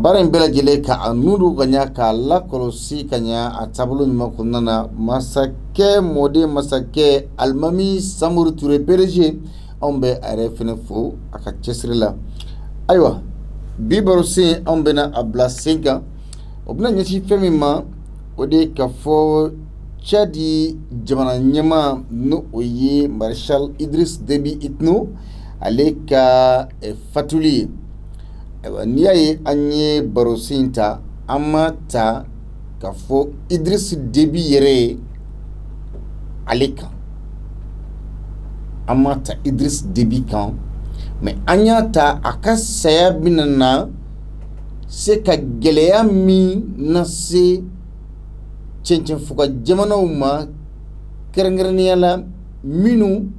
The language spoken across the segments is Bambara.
bara in bela jele ka anudu ganya ka la kolosi kanya atabulu nyuma kunana masake mode masake almami Samori Touré PDG ombe are fene fo aka chesrila aywa bi barusi ombe na abla senga obna nyati femima ode ka fo chadi jamana nyama no oyi Marshal Idriss Déby Itno aleka fatuli niyaye anye barosinta amata ka fo Idriss Déby yere aleka amata Idriss Déby kan mais anyata akasaya binana se ka geleya mi na se cencen fuka jamana uma kerengerniala minu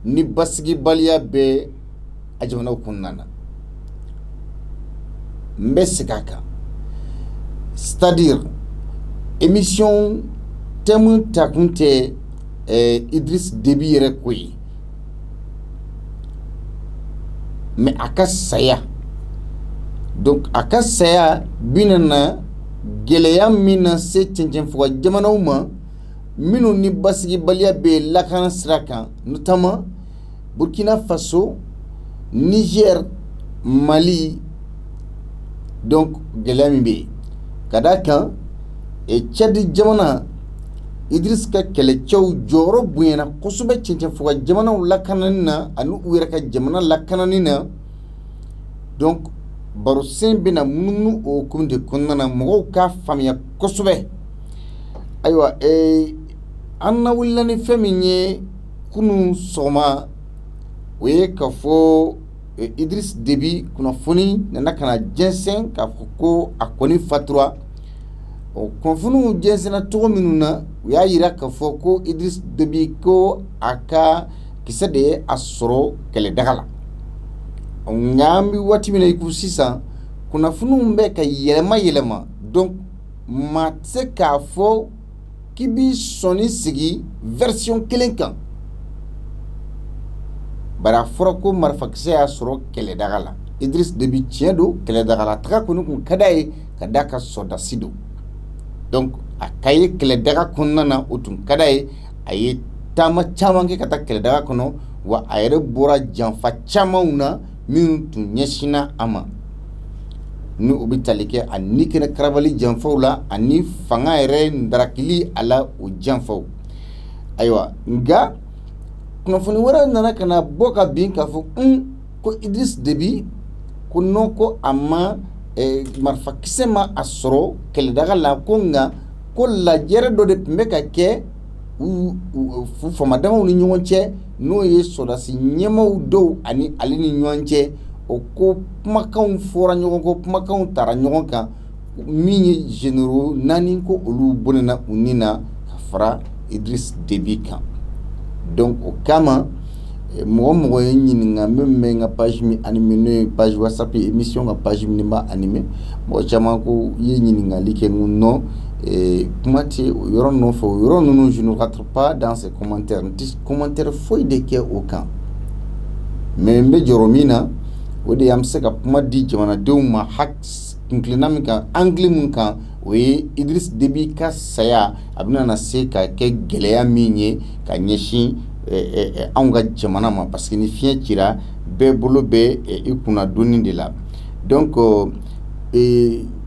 ni basigi baliya be a jamana kunnana mbesikaka c'est-à-dire émission thème takunte Idriss Déby yere koyi mais akasaya donc akasaya binana geleya mina se cencen fuka jamana uma minu ni basigi baliya be lakana sirakan notamment Burkina Faso, Niger, Mali, donc Gelambe. Kadaka et Tchad Jamana Idriss ka kele chaw joro buyena kusube chenchen fuwa jamana lakananina anu uiraka jamana lakananina donc barusen bina munu o kumde kunana mo ka famia kusube aywa anna wulani feminye kunu soma we ka fo Idriss Déby kuna foni nana kana jensen ka ko akoni fatura o konfunu jensen na to minuna ya yira ka fo ko Idriss Déby ko aka kisade asoro kele dagala ngambi wati mina ikusisa kuna funu mbe ka yelema donc matse ka fo kibi soni sigi version kelenkan bara forako marfakse ya soro kele dagala Idriss Déby tiendo kele dagala taka kunu kun kadaye kadaka soda sido donc akaye kele daga kunna utun kadaye aye tama chamange kata kele daga kono wa ayre bora janfa chamauna min tun nyeshina ama ni ubitalike anikene krabali janfaula ani fanga ere ndarakili ala u janfau aywa nga kuna funi wara nana kana boka bin ka fu ko Idriss Déby kuno ko amma marfa kisema asro kele daga la konga ko la jere do de meka ke fu fama dama ni nyonche no ye soda si nyema do ani alini nyonche o ko makaun fora nyogon ko makaun tara nyogon kan mini généraux nani ko olu bonena unina fara Idriss Déby kan donc au kama mo yininga meme nga page mi animé page WhatsApp émission nga page mi ma animé mo chama ko yininga like no kumati yoro no fo yoro no je ne rentre pas dans ces commentaires foi de ke aucun mais mbe joromina wodi am seka kuma di jamana deuma hak inclinamika angle munka we Idriss Déby ka saya abuna na seka ke geleya minye ka nyeshi anga jamana ma parce que ni fien tira be bolo be ikuna doni de la donc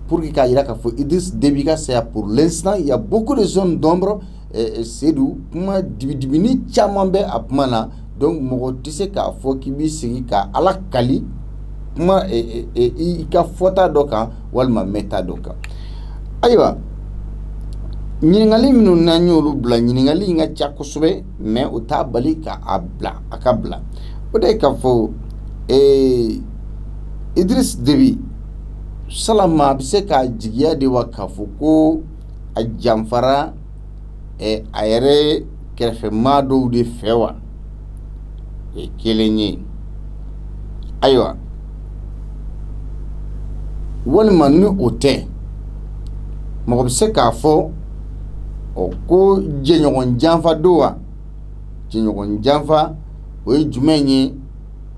pour que ira ka fo Idriss Déby ka saya pour l'instant il y a beaucoup de zones d'ombre c'est d'où kuma dibini chamambe apmana donc mo tise ka fo kibi sigi ka ala kali kuma ka fota doka walma meta doka aywa ñingali minu nañolu bla ñingali nga ciako sube mais o ta bali ka abla akabla o de ka fo Idriss Déby salama bise ka jigiya de wa ka fo ko a jamfara ayere kerefe mado de fewa kelenye aywa walma ni ote mo bise ka fo o ko jenyogon janfa doa jenyogon janfa o jumenye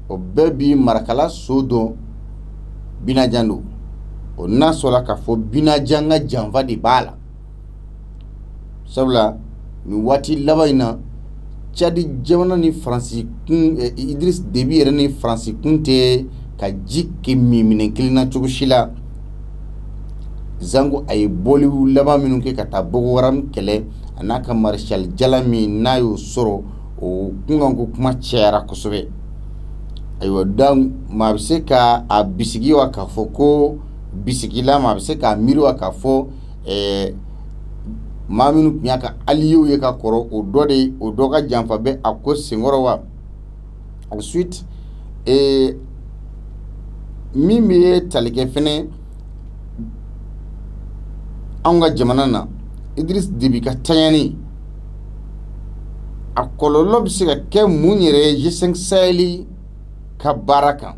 o bebi marakala sodo bina jando o n'a sɔrɔ k'a fɔ binaja ka janfa de b'a la sabula nin waati laban in na Tchadi jamana ni Faransi kun Idriss Déby yɛrɛ ni Faransi kun tɛ ka ji kɛ minɛ kelen na cogo si la Zango a ye bɔliw laban minnu kɛ ka taa Boko Haram kɛlɛ a n'a ka Marshal Jala min n'a y'o sɔrɔ o kunkanko kuma cayara kosɛbɛ ayiwa donc maa bɛ se ka a bisigi wa k'a fɔ ko bisigila maa bɛ se k'a miiri wa k'a fɔ maa minnu tun y'a ka alliés ye ka kɔrɔ o dɔ ka janfa bɛ a ko senkɔrɔ wa ensuite min bɛ tali kɛ fɛnɛ anw ka jamana na Idriss Déby ka tanyani a kɔlɔlɔ bɛ se ka kɛ mun yɛrɛ ye G5 Sahel ka baara kan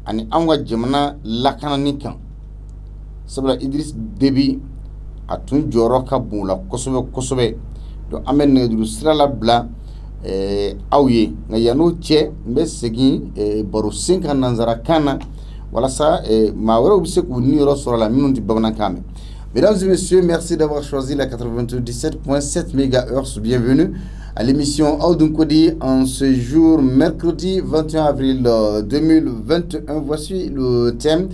ani anw ka jamana lakanani kan sabula Idriss Déby a tun jɔyɔrɔ ka bon la kosɛbɛ kosɛbɛ donc an bɛ nɛgɛjuru sira labila aw ye nka yan'o cɛ n bɛ segin barosen kan nanzarakan na walasa maa wɛrɛw bɛ se k'u niyɔrɔ sɔrɔ a la minnu tɛ bamanankan mɛn. Mesdames et messieurs, merci d'avoir choisi la 97.7 MHz. Bienvenue à l'émission Aoudoun Kodi en ce jour mercredi 21 avril 2021. Voici le thème.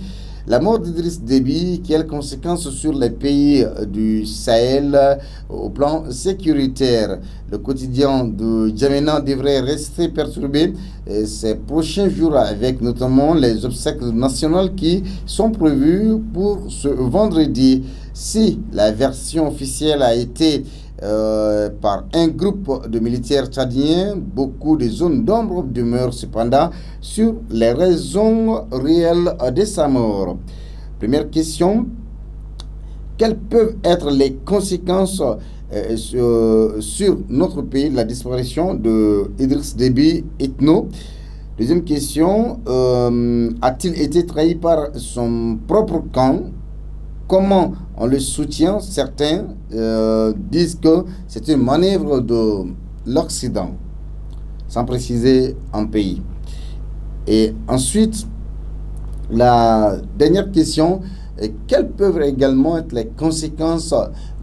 La mort d'Idriss Déby, quelles conséquences sur les pays du Sahel au plan sécuritaire? Le quotidien de Djamena devrait rester perturbé ces prochains jours avec notamment les obsèques nationales qui sont prévues pour ce vendredi. Si la version officielle a été par un groupe de militaires tchadiens, beaucoup de zones d'ombre demeurent cependant sur les raisons réelles de sa mort. Première question, quelles peuvent être les conséquences sur notre pays de la disparition de Idriss Déby Itno? Deuxième question, a-t-il été trahi par son propre camp? Comment on le soutient? Certains disent que c'est une manœuvre de l'Occident, sans préciser un pays. Et ensuite, la dernière question, quelles peuvent également être les conséquences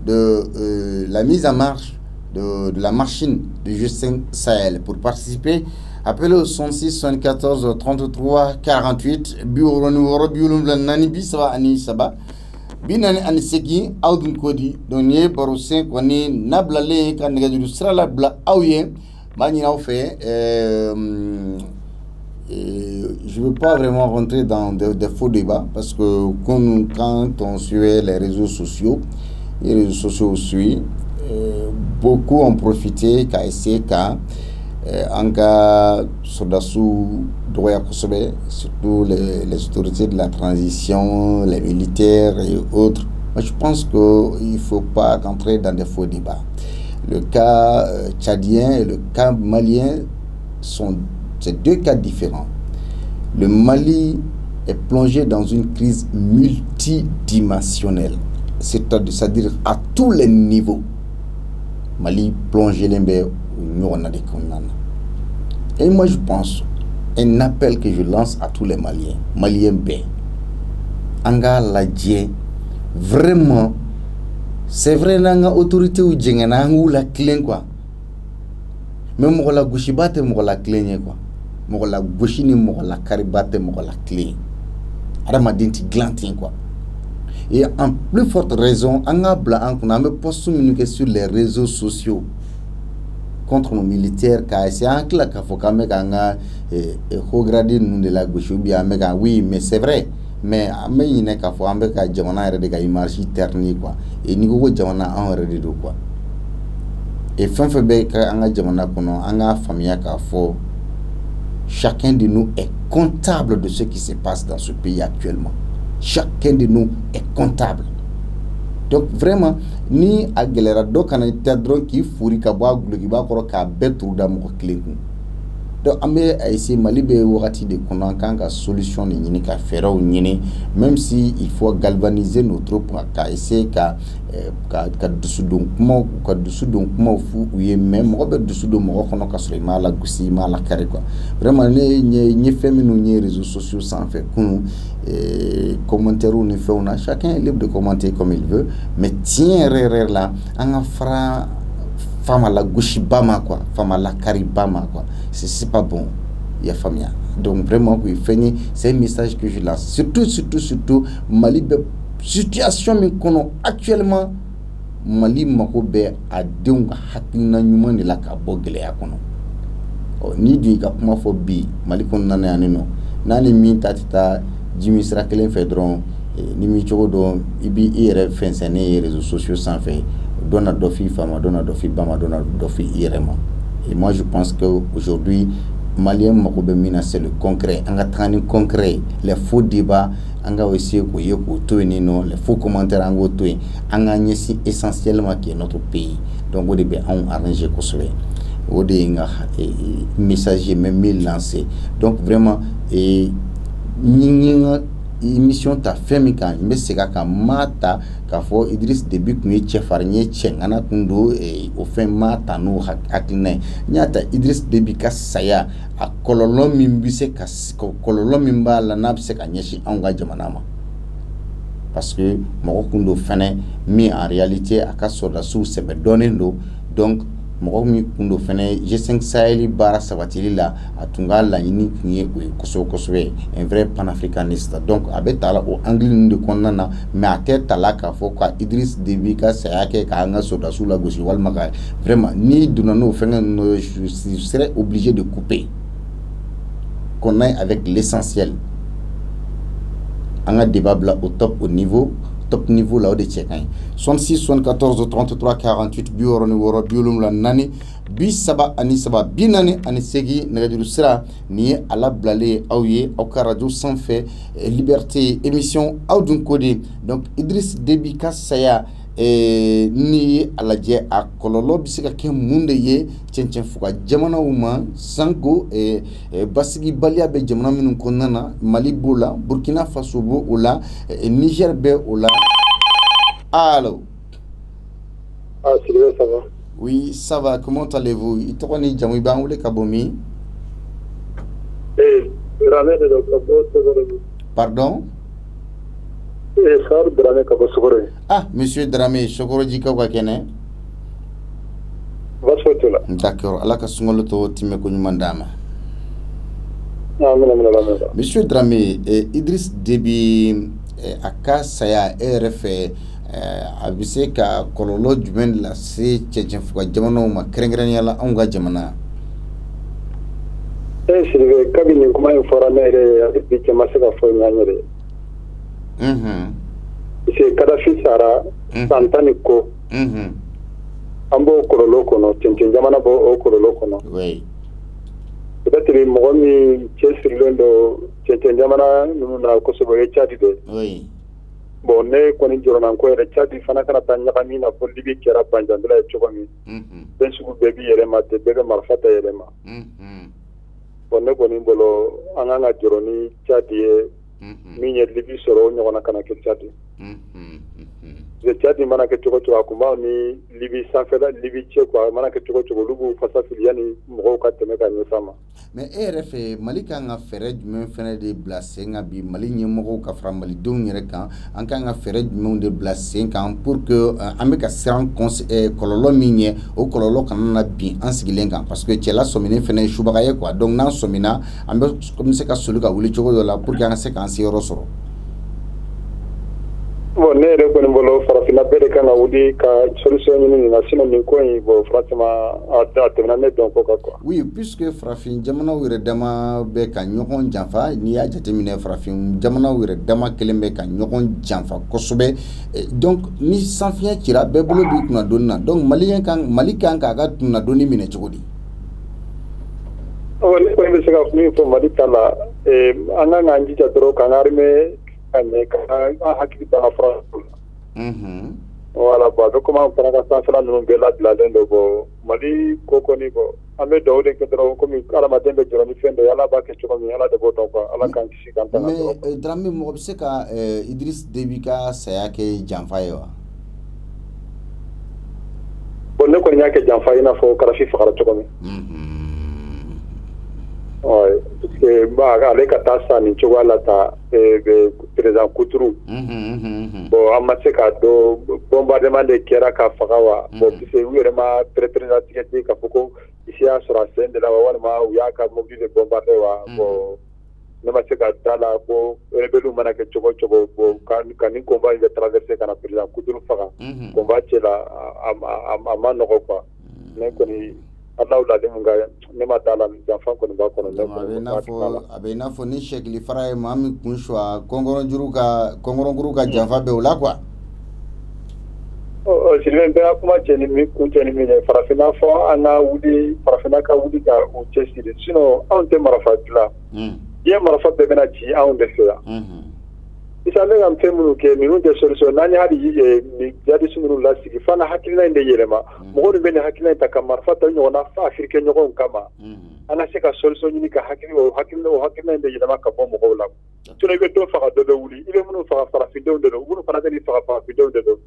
de la mise en marche de la machine du G5 Sahel? Pour participer, appelez au 106 74 33 48 bureau numéro binani ani segi Aoudoun Kodi donye barosen koni nablale ka nɛgɛjuru sira labila aw ye b'a ɲini aw fɛ je veux pas vraiment rentrer dans des faux débats parce que quand on suit les réseaux sociaux suivent beaucoup ont profité qu'à essayer qu'à en cas soldats droit surtout les autorités de la transition, les militaires et autres. Moi, je pense qu'il ne faut pas entrer dans des faux débats. Le cas tchadien et le cas malien c'est deux cas différents. Le Mali est plongé dans une crise multidimensionnelle, c'est-à-dire à tous les niveaux. Mali plongé l'embé. Et moi je pense, un appel que je lance à tous les Maliens B, Anga Ladje, vraiment, c'est vrai nanga autorité ou djengana ou la clé quoi. Mais moi la gauchibate moi la clé quoi. Moi la gauchini moi la caribate moi la clé. Adama dinti glantin quoi. Et en plus forte raison, Anga blanc on a me posté sur les réseaux sociaux contre nos militaires car c'est un claque à faut quand même regarder nous de la gauche ou bien oui mais c'est vrai mais il n'est qu'à faut avec jamana et de image terni quoi et niveau jamana en redé quoi et fin fait anga jamana kono anga famille ka faut chacun de nous est comptable de ce qui se passe dans ce pays actuellement. Chacun de nous est comptable. Donc vraiment ni agelera do kana tedron ki furi ka ba glugi ba koro ka betru da mo clé. donc an bɛ essayer Mali bɛ wagati de kɔnɔ an kan ka solution de ɲini ka fɛɛrɛw ɲini même si il faut galvaniser nos troupes ka essayer ka dusudon kumaw fu u ye mais mɔgɔ bɛ dusudon mɔgɔ kɔnɔ ka sɔrɔ i m'a la gosi i m'a la kari quoi vraiment ne fɛn minnu ye réseaux sociaux sanfɛ kunun commentaires ni fɛnw na chacun est libre de commenter comme il veut mais tiɲɛ yɛrɛ la an ka fara fama la gosi ba ma quoi fama la kari ba ma quoi c'est pas bon il y a famille donc vraiment oui c'est un message que je lance surtout Mali be situation min kono actuellement Mali mako be a denw ka hakilina ɲuman de la ka bɔ gɛlɛya kɔnɔ ni dun ka kuma fɔ bi Mali kɔnɔna na yan nɔ n'a ni min ta tɛ taa jimi sira kelen fɛ dɔrɔn ni mi cogo dɔn i b'i yɛrɛ fɛnsɛnnen ye réseaux sociaux sanfɛ dɔ na dɔ f'i fa ma dɔ na dɔ f'i ba ma dɔ na dɔ f'i yɛrɛ ma et moi je pense que aujourd'hui Malien mako be min na c'est le concret an ka taga ni concret les faux débats an ka essayer k'o ye k'o to yen nɔ les faux commentaires an k'o to yen an ka ɲɛsin essentiellement qui est notre pays donc o de bɛ anw arranger kosɛbɛ o de ye n ka message ye n bɛ min lancer donc vraiment ɲi émission ta fɛn min kan n bɛ segin a kan maa ta k'a fɔ Idriss Déby kun ye cɛfarin ye cɛŋana kun don o fɛn maa ta n'o hakilina ye n y'a ta Idriss Déby ka saya a kɔlɔlɔ min bɛ se ka kɔlɔlɔ min b'a la n'a bɛ se ka ɲɛsin anw ka jamana ma parce que mɔgɔ kun don fɛnɛ min en réalité a ka sɔrɔdasiw sɛbɛ dɔnnen don donc mɔgɔ min kun don fɛnɛ G5 Sahel baara sabatili la a tun ka laɲini kun ye o ye kosɛbɛ un vrai panafricaniste donc a bɛ ta la o angle ninnu de kɔnɔna na mais a tɛ ta la k'a fɔ ka Idriss Déby ka saya kɛ k'an ka sɔrɔdasiw lagosi walima ka vraiment ni donna n'o fɛngɛ ninnu je serais obligé de couper qu'on aille avec l'essentiel an ka débat bila au top niveau là o de cɛ kan ye 66 74 33 48 64 74 43 48 nɛgɛjuru sira nin ye a labilalen aw ye aw ka radio sanfɛ liberté émission aw dun ko de donc Idriss Déby ka saya ni a lajɛ a kɔlɔlɔ bɛ se ka kɛ mun de ye cɛncɛnfuga jamanaw ma sanko basigibaliya bɛ jamana minnu kɔnɔna na Mali b'o la Burkina Faso b'o la Niger bɛ o la allo Sylvain, ça va? Oui, ça va. Comment allez-vous? I tɔgɔ ni jamu i b'an wele ka bɔ min? Dramé de Sokoro. Pardon? Sar Dramé ka bɔ Sokoro. Ah, monsieur Dramé, Sokoroji kaw ka kɛnɛ? Baasi foyi t'o la. D'accord, Ala ka sunkalo tɔ timɛ ko ɲuman d'a ma. Amina. Monsieur Dramé, Idriss Déby a ka saya e yɛrɛ fɛ a bɛ se ka kɔlɔlɔ jumɛn lase cɛncɛnfuga jamanaw ma kɛrɛnkɛrɛnnenya la anw ka jamana? Sylvain, kabini nin kuma in fɔra ne yɛrɛ ye bi cɛ ma se ka fɔ n yɛrɛ ye. Parce que Kadhafi sara san 10 ni ko. An b'o kɔlɔlɔ kɔnɔ cɛncɛn jamana b'o kɔlɔlɔ kɔnɔ. Oui. Peut-être mɔgɔ min cɛsirilen don cɛncɛn jamana ninnu na kosɛbɛ o ye Tchad de ye. Oui. Bon ne kɔni jɔrɔna ko yɛrɛ Tchad fana kana taa ɲagami na fɔ Libi kɛra banjandila ye cogo min. Fɛn sugu bɛɛ b'i yɛlɛma ten bɛɛ bɛ marifa ta yɛlɛma. Bon ne kɔni bolo an kan ka jɔrɔ ni Tchad ye min ye Libi sɔrɔ o ɲɔgɔnna kana kɛ Tchad. Tchad mana kɛ cogo cogo a kun b'aw ni Libi sanfɛla Libi cɛ quoi a mana kɛ cogo cogo olu b'u fasa fili yanni mɔgɔw ka tɛmɛ ka ɲɛf'a ma. Mais e yɛrɛ fɛ Mali kan ka fɛɛrɛ jumɛn fɛnɛ de bila sen kan bi Mali ɲɛmɔgɔw ka fara malidenw yɛrɛ kan an kan ka fɛɛrɛ jumɛnw de bila sen kan pour que an bɛ ka siran kɔlɔlɔ min ye o kɔlɔlɔ kana na bin an sigilen kan parce que cɛla sɔminen fɛnɛ ye subaga ye quoi donc n'an sɔmina an bɛ se ka soli ka wuli cogo dɔ la pour que an ka se k'an seyɔrɔ sɔrɔ. Bon ne yɛrɛ kɔni bolo farafinna bɛɛ de kan ka wuli ka solution ɲini nin na sinon nin ko in bon franchement a tɛmɛna ne dɔn ko kan quoi. Oui, puisque farafin jamanaw yɛrɛ dama bɛ ka ɲɔgɔn janfa n'i y'a jateminɛ farafin jamanaw yɛrɛ dama kelen bɛ ka ɲɔgɔn janfa kosɛbɛ donc ni sanfiɲɛ cira bɛɛ bolo b'i kunnadonni na donc Mali kan k'a ka kunnadonni minɛ cogo di? Ne kɔni bɛ se ka min fɔ Mali ta la an kan k'an jija dɔrɔn k'an ka armée ka hakili to an ka fɔlɔ. Voilà, bon, donc comment on prend la chance là, nous bela de la dinde bo mali kokoni bo ame do de kedro comme ala matin be joro mi fendo yala ba ke choko mi yala de bo donc ala kan kisi kan tan mais Dramé mo be se ka Idriss Déby ka saya ke janfa ye wa bon ne ko nya ke janfa ina fo kala fi fakara choko mi ouais parce que ba ale ka ta sa ni choko ala ta be président Kuturu bon amma se ka do bombardement de kera ka fagawa bon c'est vraiment très très attiré ka foko ici à sur la scène de la walma ou ya ka mobile de bombarder wa bon ne ma se ka dala ko rebelu mana ke choko bon kan ni combat de traverser kana président Kuturu faga combat la ama no quoi ne ko ni Allah la de munga ne ma dala mi janfa ko ni ba ko no abena fo ni shekli fara mami kunshwa kongoron guru ka janfa be wala quoi Sylvain Béa kuma cɛ ni min kun cɛ ni min ye farafina fɔ an ka wuli farafina ka wuli ka u cɛsiri sinon anw tɛ marifa dilan diɲɛ marifa bɛɛ bɛna ci anw de fɛ yan isa ne ka fɛn minnu kɛ ninnu tɛ solution n'an ye hali jadisi minnu lasigi fana hakilina in de yɛlɛma mɔgɔ min bɛ nin hakilina in ta ka marifa ta ɲɔgɔn na fa afirikɛ ɲɔgɔnw kama an ka se ka solution ɲini ka hakilina in de yɛlɛma ka bɔ mɔgɔw la sinon i bɛ dɔ faga dɔ bɛ wuli i bɛ minnu faga farafindenw de don minnu fana bɛ nin faga farafindenw de don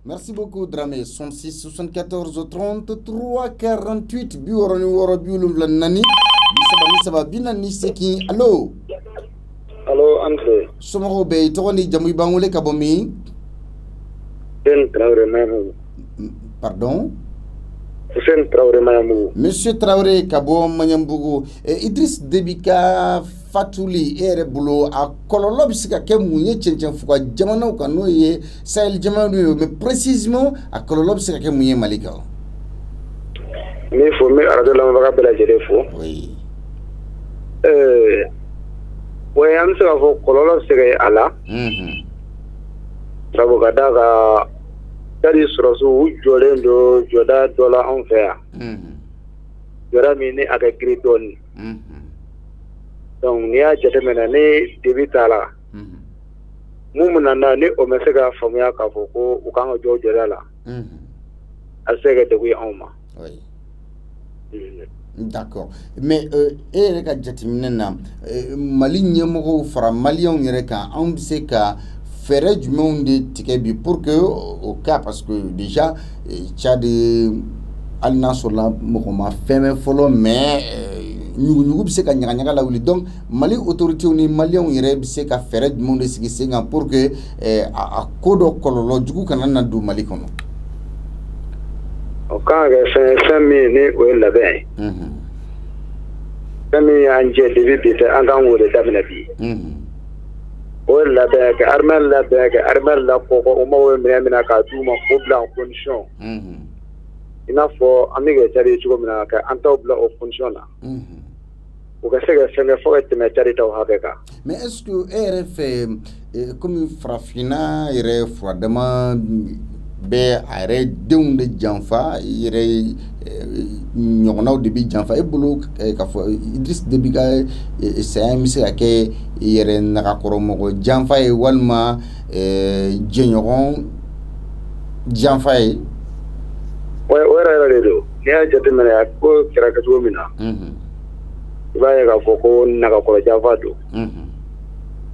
Merci beaucoup Dramé. 66 74 33 48 biworoni woro biulum la nani. Bisaba binani seki. Allô. Allô André. Somoro be togoni jamu bangole kabomi. Ben Traoré Mayamou. Pardon. Hussein Traoré Mayamou. Monsieur Traoré Kabo Mayambougou. Idriss Déby ka fatuli ere bulo a kololo bisika ke munye chenchen fuka jamana ka no ye Sahel jamana mais précisément a kololo bisika ke munye Malika. Ni fo me arado la mabaka bela jere fo. Oui. Ouais am se fo kololo bisika ala. Sabo kadaga tadi sorosu jolendo joda dola on fer. Jora mini aga gridon. Donc ni a jatemena ni Déby tala mumuna ni o mesega famuya ka foko u kan jo jela asega de wi onma oui d'accord mais reka jatemena na Mali nyemo fara Malien yere ka on se ka fere du monde tikebi pour que au cas parce que déjà Tchad al nasola mokoma feme folo mais ñugu bise ka ñaga la wuli donc Mali autorité ni Malien yere bise ka fere du monde sigi senga pour que a kodo kololo jugu kana na du Mali kono o ka ga fami ni o la be fami anje Déby bite an kan wole damina bi o la be ka armel la ko o mo mina ka du ma ko blanc condition ina fo amiga tari chugo mina ka antaw bla o function la o ka se ga fenge fo et me tari taw habeka mais est-ce que RF comme frafina ire froidement be are deunde janfa ire ñonaw Déby janfa e bulu ka fo Idriss Déby ka c'est mi se ke ire na ko mo janfa e walma jeñoron janfa e wera redo ni a jate mena ko kira ka to mina ba ya ga ko na ka ko java do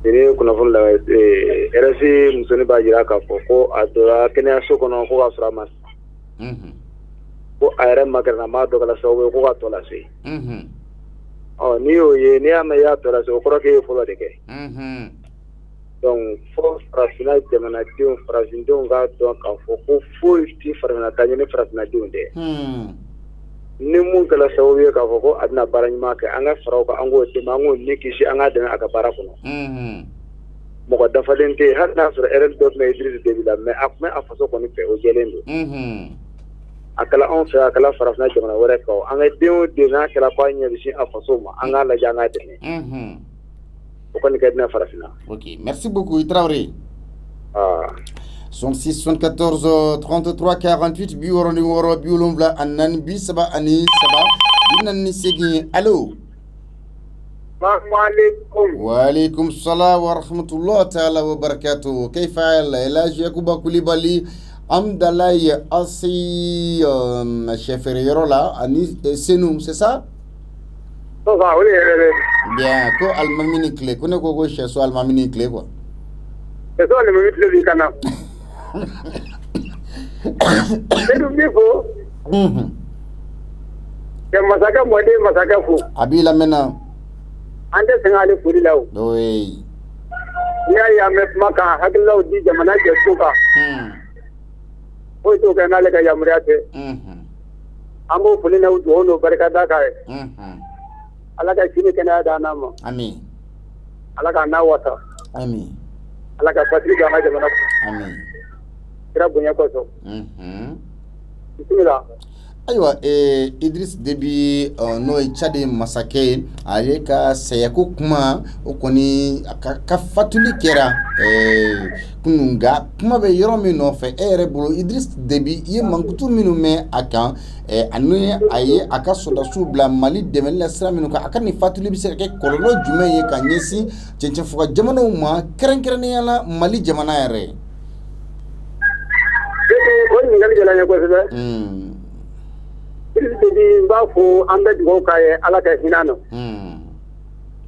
ire kuna fon la RC musoni ba jira ka ko adora kenya so kono ko asra mas ko ayre magarna ma do kala so ko ka to la se ni o ye ni ama ya to la so ko ke fo la de ke donc fo frafina jamana dio frafindo ga do ka fo ti farana tanya ne frafina dio de ni mun kala sawobe ka fo adna baranyma ka anga faraw ka ango de mango ni kishi anga de aka bara kuno mo ko dafa dente har na sur erel dot na Idriss Déby la mais akme afaso ko ni fe o jelendo akala on fa akala farafina jamana wore ka anga dio de na kala pa nya bishi afaso ma anga la janga de Ok, merci beaucoup, Traoré. 66 74 33 48 biworo ni woro biulumla annan bi saba ani saba binan ni segi allo وعليكم السلام ورحمة الله تعالى وبركاته. كيف حال علاج يكوبا كوليبالي Amdalaye Asi Cheferiola Ani Senu, c'est ça? Bien, ko almamini clé, ko ne ko go chez so almamini clé quoi. C'est ça almamini clé du kana. C'est du niveau. Ya masaka mwade masaka fu. Abila mena. Ande sengale furi lawo. Oui. Ya me maka hakilo di jamana je suka. Oito kana le ka yamriate. Ambo fuli na udono barkada kai. Alaka chini kana da nama. Amin. Alaka na wata. Amin. Alaka patri gama jamana. Amin. Kira bunya ko so. Bismillah. Aywa Idriss Déby no Tchadi masake ale ka sayako kuma okoni ka fatuli kera kununga kuma be yoro min no fe ere bolo Idriss Déby ye mankutu minu me akan anu aye aka soda subla Mali demel la sira minu ka aka ni fatuli bi se ke kololo jume ye ka nyesi cence fuka jamana uma kerenkerne yana Mali jamana yare ko ni ngali jala ko se Déby bafo anda digo kaye alaka hinano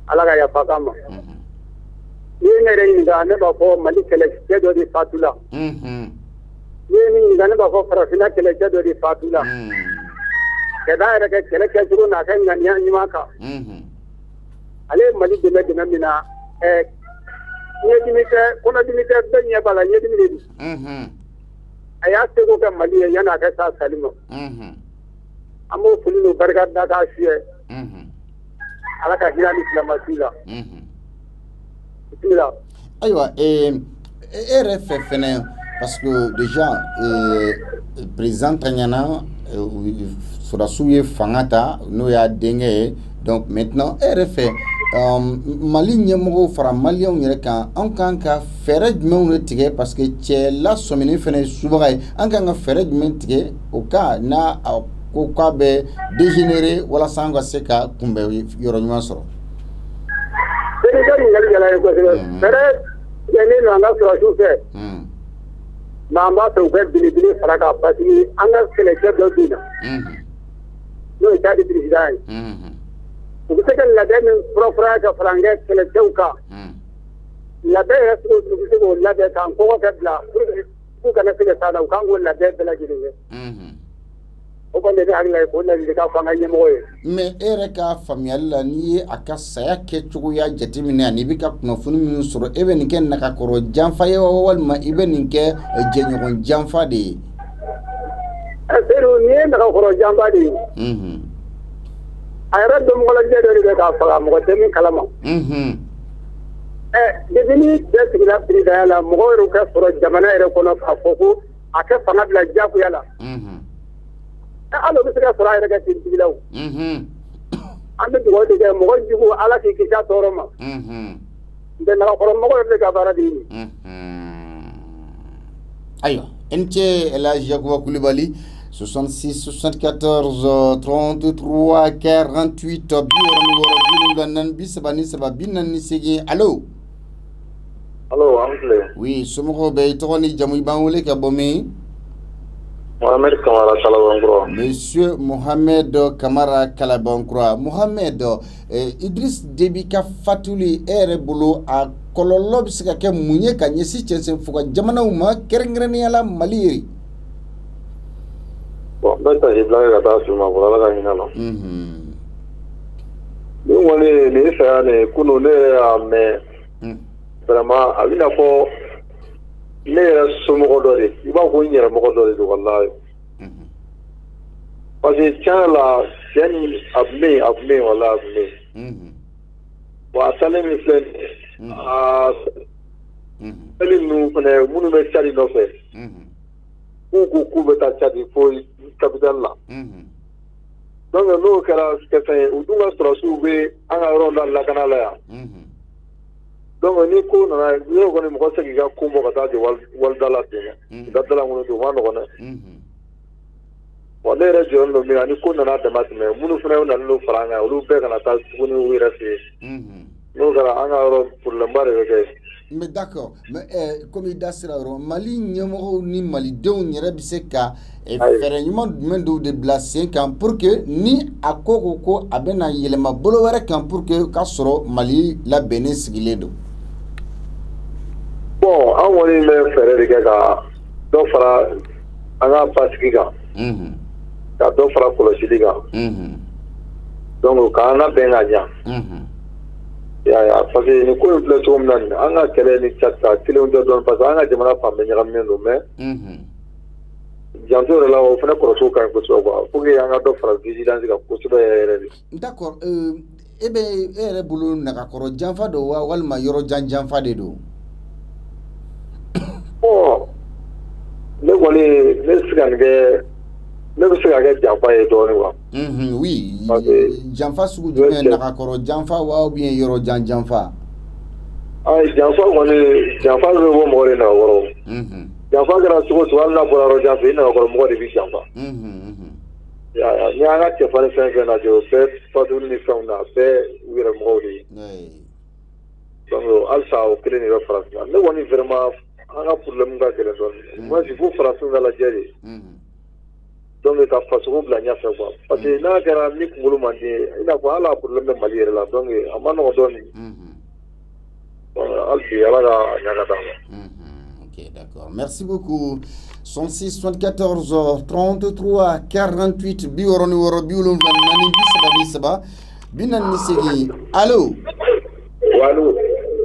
alaka ya fakama ni ngere inga ne bafo Mali kele kedo di fatula ni inga ne bafo farafina kele kedo di fatula keda era ke kele kedo na kan ngania nyimaka ale Mali de mina ni dimite kono dimite benya bala ni dimite aya tego ka Mali yana ka sa salima Amo fulino barka da ka siye alaka hilali islamatila bismillah. Aywa RF fene parce que déjà président Tanyana sura suye fangata no ya denge donc maintenant RF Mali nyemoko fara Malien yere kan an kan ka fere jumɛnw tigɛ parce que cɛ la sɔmini fene subaga ye an kan ka fere jumɛn tigɛ o ka na ko kwa be dégénérer wala sanga se ka kumbe yoro nyuma soro Déby ga ngali jala ko se fere yene no anga sura sufe na ma to be bilibili faraka pasi anga sélection do dina no Tchadi président ko se kan la den propre ka franga sélection ka la be resto ko ko la be kan ko ka bla ko kana se ka da kan go la be la gine mais ere ka famiyali la ni ye a ka saya kɛ cogoya jateminɛ ani bɛ ka kunnafoni minnu sɔrɔ e bɛ nin kɛ nakakɔrɔ janfa ye walima i bɛ nin kɛ jɛɲɔgɔn janfa de ye. Seydou nin ye nakakɔrɔ janfa de ye. A yɛrɛ dɔnbagajɛ dɔ de bɛ k'a faga mɔgɔ tɛ min kalama. Depuis ni bɛɛ sigila présidenya la mɔgɔ yɛrɛ ka sɔrɔ jamana yɛrɛ kɔnɔ k'a fɔ ko a kɛ fanga bila diyagoya la. Alo bɛ se ka sɔrɔ a yɛrɛ ka tigila o. An bɛ dugawu de kɛ mɔgɔ jugu Ala k'i kisi a tɔɔrɔ ma. N'o nakɔrɔ mɔgɔ yɛrɛ de ka baara de ye. Ayiwa NT El Hadji Yakuba Coulibaly 66 74 33 48 bisabani allo. Allo amfle. Oui somɔgɔw bɛ i tɔgɔ ni jamu i b'an wele ka bɔ min? Mohamed Kamara Kalabankura. Monsieur Mohamed Kamara Kalabankura. Mohamed, Idriss Déby ka fatuli ere bolo a kololo bi se ka kɛ mun ye ka ɲɛsi cɛnsen fo ka jamanaw ma kɛrɛnkɛrɛnnenya la Mali ye. Bon, n bɛ ta i bila ka taa suma fɔlɔ Ala ka hinɛ na. Ni kɔni nin saya nin kunun ne yɛrɛ y'a mɛn vraiment a bɛna fɔ ne yɛrɛ somɔgɔ dɔ de i b'a fɔ n yɛrɛ mɔgɔ dɔ de don walahi parce que tiɲɛ la cɛ ni a tun bɛ yen walahi a tun bɛ yen bon a salen min filɛ nin ye seli ninnu fana minnu bɛ Tchadi nɔfɛ k'u ko k'u bɛ taa Tchadi fo capitale la donc n'o kɛra fɛn ye u dun ka sɔrɔsiw bɛ an ka yɔrɔ la lakana la yan. Donc ni ko nana ne kɔni mɔgɔ se k'i ka ko bɔ ka taa di walida la ten i ka dala ŋɔnɔ ten o ma nɔgɔn dɛ bon ne yɛrɛ jɔlen don min na ni ko nana dama tɛmɛ minnu fana nana n'o fara an kan olu bɛɛ kana taa tuguni u yɛrɛ fɛ yen n'o kɛra an ka yɔrɔ problème de bɛ kɛ. Mais d'accord, mais comme i da sera yɔrɔ Mali ɲɛmɔgɔw ni malidenw yɛrɛ bɛ se ka fɛɛrɛ ɲuman jumɛn dɔw de bila sen kan pour que ni a ko a bɛna yɛlɛma bolo wɛrɛ kan pour que ka sɔrɔ Mali labɛnnen sigilen don. Bon an kɔni bɛ fɛɛrɛ de kɛ ka dɔ fara an ka basigi kan ka dɔ fara kɔlɔsili kan donc k'an labɛn ka ɲa. Parce que ni ko in filɛ cogo min na an ka kɛlɛ ni cata kelenw tɛ dɔn parce que an ka jamana fan bɛɛ ɲagaminen don mais janto yɛrɛ la o fana kɔlɔsiw ka ɲi kosɛbɛ quoi pour que an ka dɔ fara vigilance kan kosɛbɛ yɛrɛ de. D'accord, e bɛ e yɛrɛ bolo nagakɔrɔ janfa don wa walima yɔrɔ janfa de don? Bon ne kɔni ne se ka nin kɛ ne bɛ se ka kɛ janfa ye dɔɔnin quoi. Oui, janfa sugu jumɛn nagakɔrɔ janfa wa ou bien yɔrɔ janfa? Janfa kɔni janfa bɛ bɔ mɔgɔ de nagakɔrɔ. Janfa kɛra cogo cogo hali n'a bɔra yɔrɔ jan fɛ i nagakɔrɔ mɔgɔ de bɛ janfa. Ni an ka cɛfarin fɛn fɛn lajɛ o bɛɛ fatuli ni fɛnw na a bɛɛ u yɛrɛ mɔgɔw de ye. Donc halisa o kelen de bɛ farafin na ne kɔni vraiment an ka problème ka gɛlɛn dɔɔnin. Moi il faut farafin ka lajɛ de. Donc ka fasogo bila ɲɛfɛ quoi parce que n'a kɛra ni kunkolo man di i n'a fɔ hali a problème bɛ Mali yɛrɛ la donc a ma nɔgɔn dɔɔnin. Hali bi ala ka ɲa ka d'an ma. Ok, d'accord. Merci beaucoup. 66 74 33 48 bioroni woro biulun nani bisaba binan nisegi. Allô? Allô?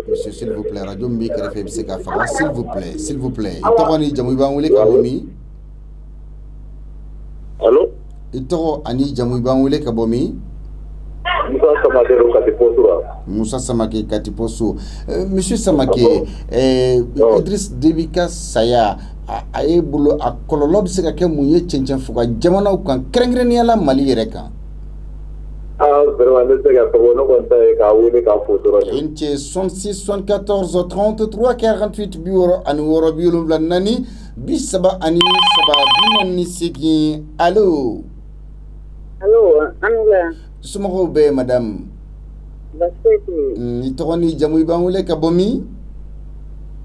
Monsieur, s'il vous plaît, radio mbi krefe biseka fa s'il vous plaît, s'il vous plaît. Itawani jamu ba wule kabomi. Allô? Ito ani jamu ba wule kabomi. Moussa Samake Katiposo. Monsieur Samake, Idriss Déby ka saya a ye bolo a kɔlɔlɔ bɛ se ka kɛ mun ye cɛncɛn fo ka jamanaw kan kɛrɛnkɛrɛnnenya la Mali yɛrɛ kan. Vraiment ne se ka fɔ ne kɔni ta ye k'a wele k'a fo dɔrɔn. N cɛ 66 74 33 48 64 74 48. Allô? Allô, Anula. Somɔgɔw bɛ madame. I tɔgɔ ni jamu i b'an wele ka bɔ min?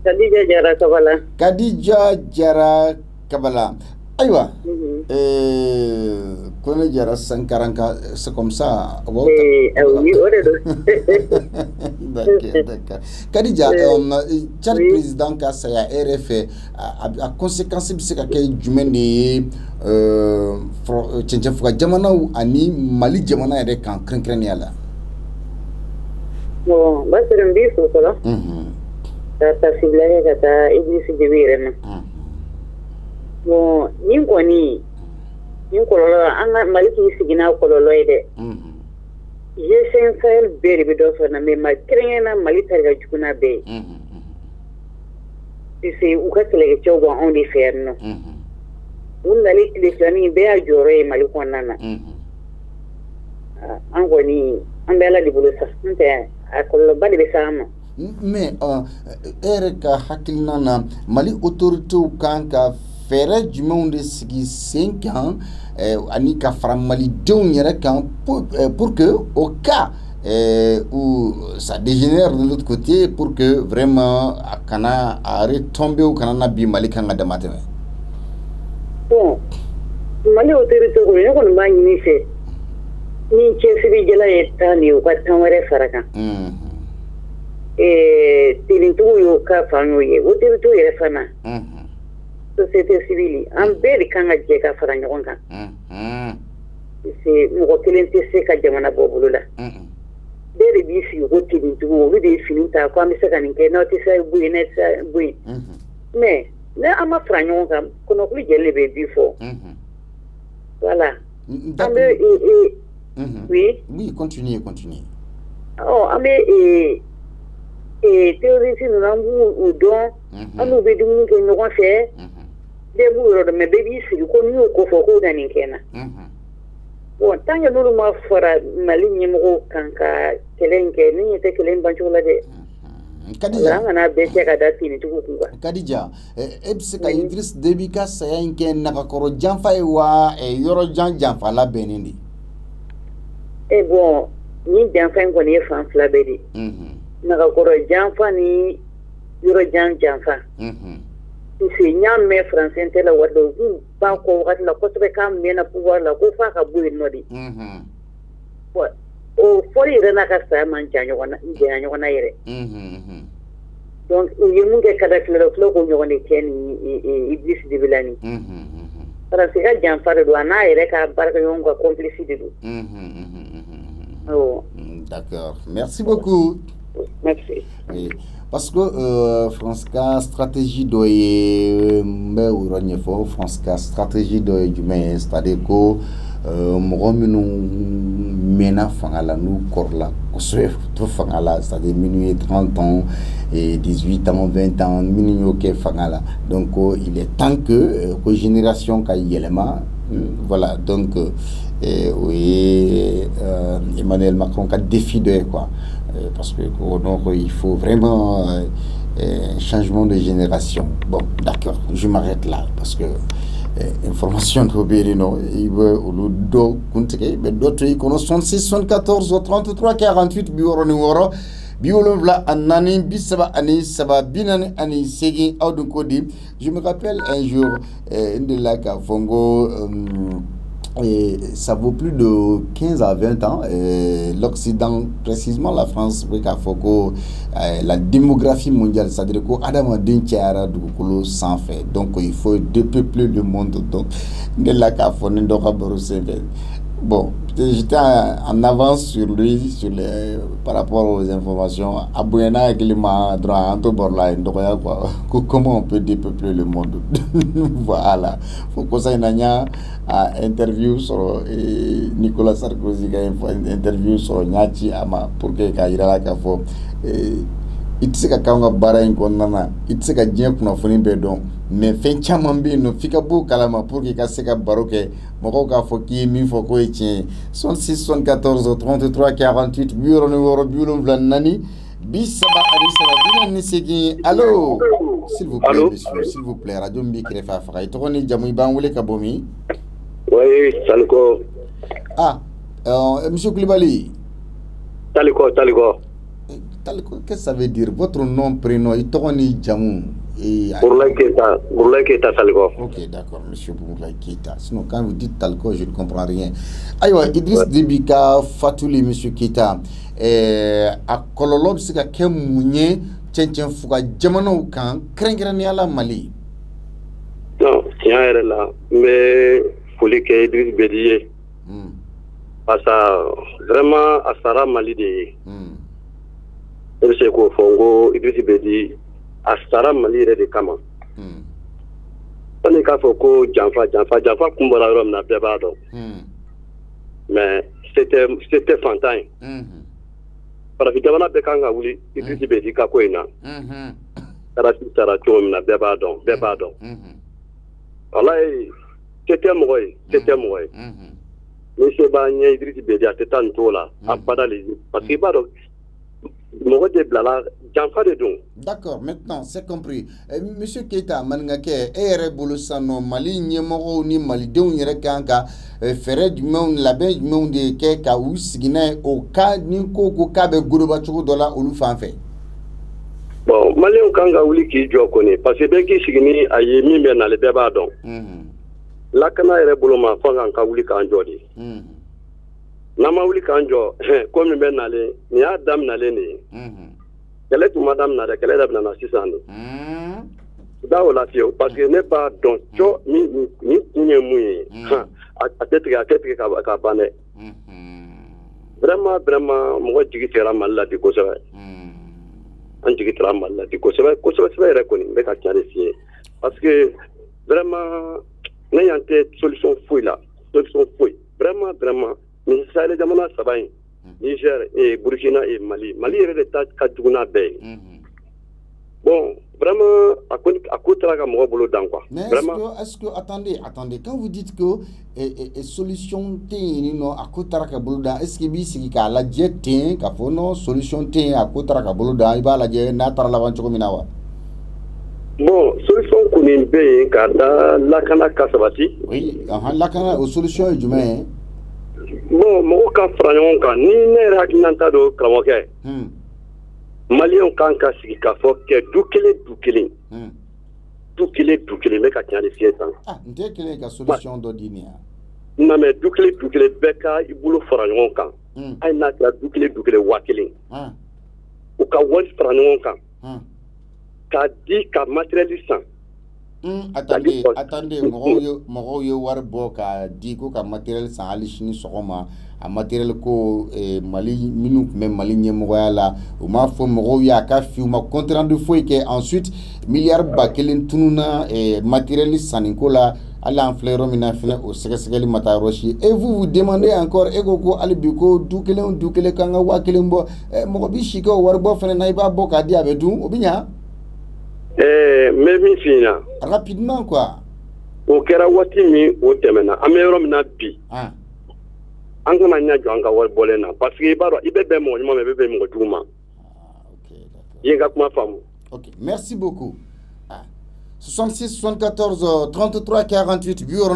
Kadija Jara Kabala. Kadija Jara Kabala. Ayiwa. Kone Jara Sankaranka, c'est comme ça. Oui, on est D'accord. Kadija, Tchad président ka saya RF a conséquence bi se ka kɛ jumɛn de ye cɛncɛn fuga jamanaw ani Mali jamana yɛrɛ kan kɛrɛnkɛrɛnnenya la? Bon, basiri n b'i fo fɔlɔ. Ka tasibila kɛ ka taa Idriss Déby yɛrɛ ma. Bon, nin kɔni nin kɔlɔlɔ an ka Mali k'i sigi n'a kɔlɔlɔ ye dɛ. G5 Sahel bɛɛ de bɛ dɔ sɔrɔ na mais kɛrɛnkɛrɛnnenya Mali ta ka jugu n'a bɛɛ ye. Parce que u ka kɛlɛkɛcɛw bɔ anw de fɛ yan nɔ. U nali tile filanin bɛɛ y'a jɔyɔrɔ ye Mali kɔnɔna na. An kɔni an bɛ Ala de bolo sa n'o tɛ a kɔlɔlɔba de bɛ s'an ma. Mais e yɛrɛ ka hakilina na Mali autorités kan ka fɛɛrɛ jumɛnw de sigi sen kan ani ka fara malidenw yɛrɛ kan pour que au cas où ça dégénère de l'autre côté pour que vraiment a kana a retomber ou kana na bi Mali kan ka dama tɛmɛ. Bon, Mali autorités ko ne kɔni b'a ɲini fɛ ni cɛsirikɛla ye taa nin u ka tan wɛrɛ fara kan. Tirintigiw y'o ka fan y'o ye autorités yɛrɛ fana. Société civile an bɛɛ de kan ka jɛ ka fara ɲɔgɔn kan. Mɔgɔ kelen tɛ se ka jamana bɔ bolo la. Bɛɛ de b'i sigi ko tirintigiw olu de ye fini ta ko an bɛ se ka nin kɛ n'aw tɛ se bo yen n'aw tɛ se bo yen. Mais ne an ma fara ɲɔgɔn kan kɔnɔkulu jɛlen de bɛ bi fɔ. Voilà. An bɛ oui, continue. An bɛ terroriste ninnu an b'u dɔn an n'u bɛ dumuni kɛ ɲɔgɔn fɛ. Bɛɛ b'u yɔrɔ dɔn mais bɛɛ b'i sigi ko n'i y'o ko fɔ k'o na nin kɛ n na. Bon tant que n'olu ma fara Mali ɲɛmɔgɔw kan ka kɛlɛ in kɛ ni ɲɛ tɛ kɛlɛ in bancogo la dɛ. Kadija ngana bese ka dati ni tugu kuga Kadija ebse ka Idriss Déby ka saya inke nakakoro janfa wa yoro janfa la benindi bon ni janfa ko ni fan fla bedi nakakoro janfa ni yoro janfa si nyam me français tela wado ba ko wat la ko be kam me na pouvoir la ko fa ka buyi nodi o fori rena ka sa man janyo wana janyo wana yere donc il mun ke kada flo ko nyone ken Idriss Déby lani para se ga janfa do ana yere ka barka yonga complicité do oh d'accord merci beaucoup merci oui. Parce que France ka stratégie doye mbe uronye fo France ka stratégie doye jume c'est-à-dire que mɔgɔ minnu mɛnna fanga la n'u kɔrɔla kosɛbɛ to fanga la c'est-à-dire minnu ye 30 ans et 18 ans 20 ans minnu y'o kɛ fanga la donc il est temps que génération ka yɛlɛma voilà donc o ye Emmanuel Macron ka défi dɔ ye quoi parce que donc il faut vraiment un changement de génération. Bon, d'accord, je m'arrête là parce que information de Berino, il veut au dos, mais d'autres ils connaissent 66 74 33 48 bureau numéro biolobla anani bisaba ani saba binani ani segi audun kodi. Je me rappelle un jour de la Fongo et ça vaut plus de 15 à 20 ans. L'Occident, précisément la France, la démographie mondiale, c'est-à-dire qu'Adam Dintiara Doukolo s'en fait. Donc il faut dépeupler le monde. Donc, bon, j'étais en avance sur lui par rapport aux informations. Comment on peut dépeupler le monde? Voilà. Faut que ça ait interview sur Nicolas Sarkozy, interview sur Nyachi Ama pour que Kaira Kafo. Itisika kanga bara inkonnana itisika dien kuna foni be don mais fen chaman be no fika bo kalama pour que ka seka baroke moko ka fo ki mi fo ko etien 66 74 33 48 bureau numéro bureau nani bisaba ari saba bina ni segi allô s'il vous plaît monsieur s'il vous plaît radio mbi ki refa fa to ni jamu ban wole ka bomi oui Taliko monsieur Koulibaly Taliko qu'est-ce que ça veut dire votre nom, prénom, Itoroni Djamou Bourlaye Keita Taliko. Ok, d'accord, monsieur Bourlaye Keita. Sinon, quand vous dites Taliko, je ne comprends rien. Aïwa, Idriss Déby ka Fatouli, monsieur Keita. A kololob sika ke mounye tchen fuka jamano kan krengrani ala Mali. Non, tiens, elle est là. Mais faut que Idriss Déby parce que vraiment, à Sarah Mali de. Il se ko fongo Idriss Déby a Sara Mali de kama on ka foko janfa kumbora rom na bebado mais c'était fantastique para fitana be kanga wuli Idriss Déby ka ko ina para Sara to na bebado wallahi c'était moi mais c'est ba nya Idriss Déby a tetan tola apada les parce que bado. D'accord, maintenant c'est compris. Monsieur Keita Manngake ere bolusano Mali nyemoro ni Mali deun yere kanka fere du monde la ben du monde ke ka usigina au cas ni ko ka be guruba chuko dola olu fanfe. Bon, Mali on kanga wuli ki jo koni parce que be ki sigini aye mi be na le be ba don. La kana ere boloma fanga ka wuli kan jodi. Nama wuli kanjo ko mi ben nale ni ya dam nale ni kele tu madame na de kele da na sisane da wala fio parce que ne pas donc cho ni kunye muyi a tete ka bane vraiment mo jigi tera malla di ko sabe an jigi tera malla di ko sabe re ko ni be ka tiare fi parce que vraiment ne yante solution fouille vraiment mais ça les jamana sabain Niger et Burkina et Mali yere de ta ka duguna be bon vraiment, à côté de la mobile dans quoi. Mais est-ce que, attendez, quand vous dites que solution non à côté de la boloda, est-ce que bisi ka la jeté, ka fono solution à côté de la boloda, il va la jeter na par l'aventure minawa. Bon, solution qu'on est bien, car la cana kasabati. Oui, la cana aux solutions du main. Bon, mon cas fragnon kan ni ne hakilanta do kramoke. Malien kan ka sigi ka fo ke du kelen me ka tiɲɛ de fiyɛ tan. N tɛ kelen ka solution dɔ di nin yan. Non mais du kelen bɛɛ ka i bolo fara ɲɔgɔn kan. Hali n'a kɛra du kelen 1000. U ka wari fara ɲɔgɔn kan. K'a di ka matériel san. Attendez, mɔgɔw ye wari bɔ ka di ko ka matériel san hali sini sɔgɔma a matériel ko Mali minnu tun bɛ Mali ɲɛmɔgɔya la u m'a fɔ mɔgɔw ye a ka fi u ma compte rendu foyi kɛ ensuite miliyari 1000 tununa matériel sanniko la hali an filɛ yɔrɔ min na fɛnɛ o sɛgɛsɛgɛli ma taa yɔrɔ si et vous demandez encore e ko hali bi ko du kelen kan ka 1000 bɔ mɔgɔ bi si kɛ o wari bɔ fɛnɛ na i b'a bɔ k'a di a bɛ dun o bɛ ɲa. Mais min fina rapidement quoi. O kɛra waati min o tɛmɛna an bɛ yɔrɔ min na bi. An kana ɲɛ jɔ an ka wari bɔlen na parce que i b'a dɔn i bɛ bɛn mɔgɔ ɲuman ma i bɛ bɛn mɔgɔ jugu ma. OK d'accord. I ye n ka kuma faamu. OK, merci beaucoup. 66 74 33 48 64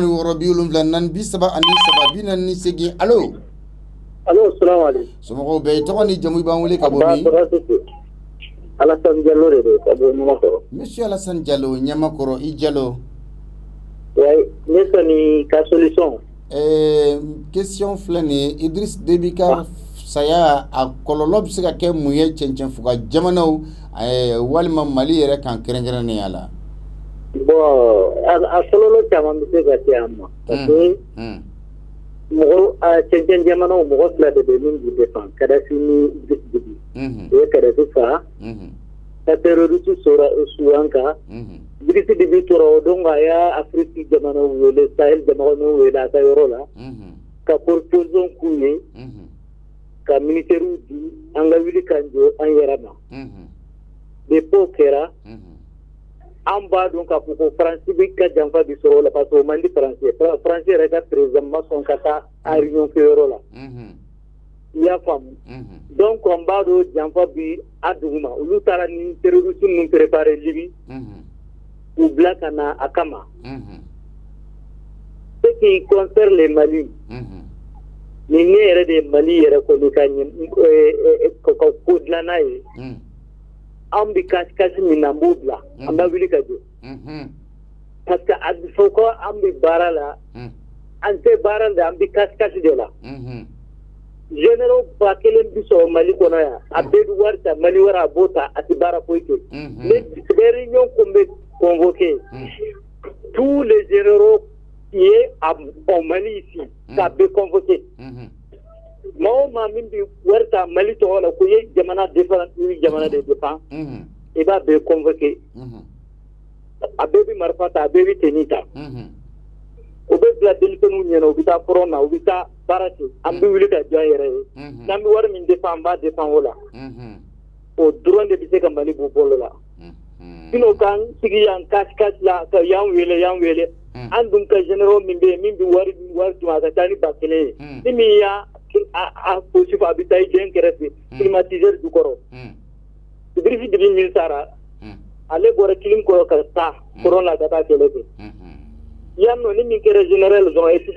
allo. Allo, salam alaikum. Somɔgɔw bɛɛ tɔgɔ ni jamu b'an wele ka bɔ min? Alassane Diallo de ka bɔ Ɲamakɔrɔ. Monsieur Alassane Diallo, Ɲamakɔrɔ, i Diallo. Oui, ne sɔnni ka solution. Question filɛ nin ye Idriss Déby ka saya a kɔlɔlɔ bɛ se ka kɛ mun ye cɛncɛnfuga jamanaw walima Mali yɛrɛ kan kɛrɛnkɛrɛnnenya la? Bon, a kɔlɔlɔ caman bɛ se ka se an ma. Parce que mɔgɔ cɛncɛn jamanaw mɔgɔ fila de bɛ min b'u défend Kadhafi ni Idriss Déby. O ye Kadhafi fa ka terroriste suwan kan. Idriss Déby tora o don a y'a Afrique jamanaw wele Sahel jamanaw wele a ka yɔrɔ la ka proposition k'u ye ka ministériw di an ka wuli k'an jɔ an yɛrɛ ma. Depuis o kɛra an b'a dɔn k'a fɔ ko Faransi bɛ ka janfa bi sɔrɔ o la parce que o man di Faransi ye. Faransi yɛrɛ ka président ma sɔn ka taa a réunion kɛyɔrɔ la. I y'a faamu. Donc an b'a dɔn janfa bi a duguma olu taara ni terroriste ninnu préparé Libi u bila ka na a kama. Ce qui concerne les Mali ni ne yɛrɛ de ye Mali yɛrɛ kɔni ka ko dilan n'a ye. An bɛ kasi min na an b'o bila an b'a wuli ka jɔ parce que a bɛ fɔ ko an bɛ baara la an tɛ baara la an bɛ kasi de la généraux 1000 bi sɔrɔ Mali kɔnɔ yan a bɛɛ bɛ wari ta Mali wɛrɛ a b'o ta a tɛ baara foyi kɛ ne réunion kun bɛ convoqué tous les généraux qui est au Mali ici ça bɛ convoqué maa o maa min bɛ wari ta Mali tɔgɔ la ko ye jamana défend ni jamana de défend i b'a bɛɛ convoqué a bɛɛ bɛ marifa ta a bɛɛ bɛ tenue ta o bɛ bila denmisɛnninw ɲɛna u bɛ taa front na u bɛ taa baara kɛ an bɛ wuli ka jɔ an yɛrɛ ye n'an bɛ wari min défend an b'a défend o la o dɔrɔn de bɛ se ka Mali bɔ bolo la sinon k'an sigi yan kasi la ka y'an wele an dun ka généraux min bɛ yen min bɛ wari dun a ka taa ni 1000 ye ni min y'a a posi fa a bɛ taa i den kɛrɛfɛ climatiseur jukɔrɔ Idriss Déby min sara ale bɔra clim kɔrɔ ka taa front la ka taa kɛlɛ kɛ yan nɔ ni min kɛra général dɔrɔn i tɛ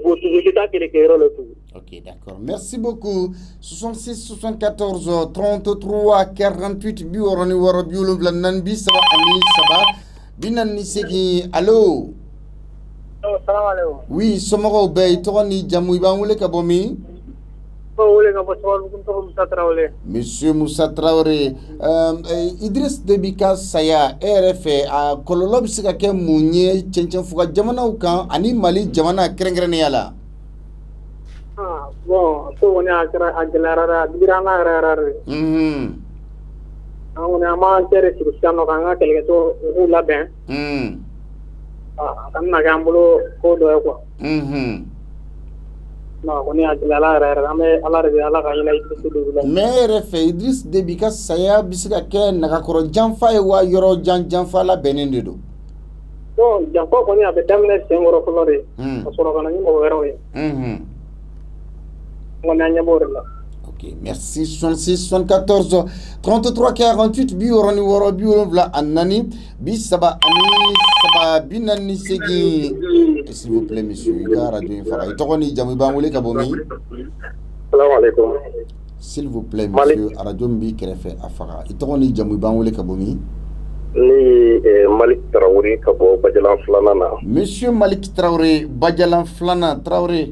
bɔ tugun i tɛ taa kɛlɛ kɛyɔrɔ la tugun. OK, d'accord. Merci beaucoup. 66 74 33 48 68 allo. Salam alaikum. Oui, somɔgɔw bɛɛ i tɔgɔ ni jamu i b'an wele ka bɔ min? Monsieur Moussa Traoré, Idriss Déby ka saya e yɛrɛ fɛ a kɔlɔlɔ bɛ se ka kɛ mun ye cɛncɛnfuga jamanaw kan ani Mali jamana kɛrɛnkɛrɛnnenya la? Bon, ko kɔni a gɛlɛyara a digira an na yɛrɛ de. An kɔni an b'an cɛ de sigi sisan nɔ k'an ka kɛlɛkɛcɛw u k'u labɛn. A kana na kɛ an bolo ko dɔ ye quoi. non on est à la ala ka ila Idriss Déby mais fait Idriss Déby ka saya bisika ke nakakoro janfa e wa yoro janfa la benen de do non janfa ko ni abe damne sengoro kolore soro kana ni mo wero e on a nyabor la. Ok, merci. 66 74 33 48 bi woroni woro bi wala anani bi saba ani saba binani segi. S'il vous plaît monsieur Iga radio infara itokoni jamu ba wole kabomi. Assalamu alaikum. S'il vous plaît monsieur radio mbi kerefe afara itokoni jamu ba wole kabomi. Ni Malik Traoré kabo Bajalan Flana na. Monsieur Malik Traoré Bajalan Flana Traoré.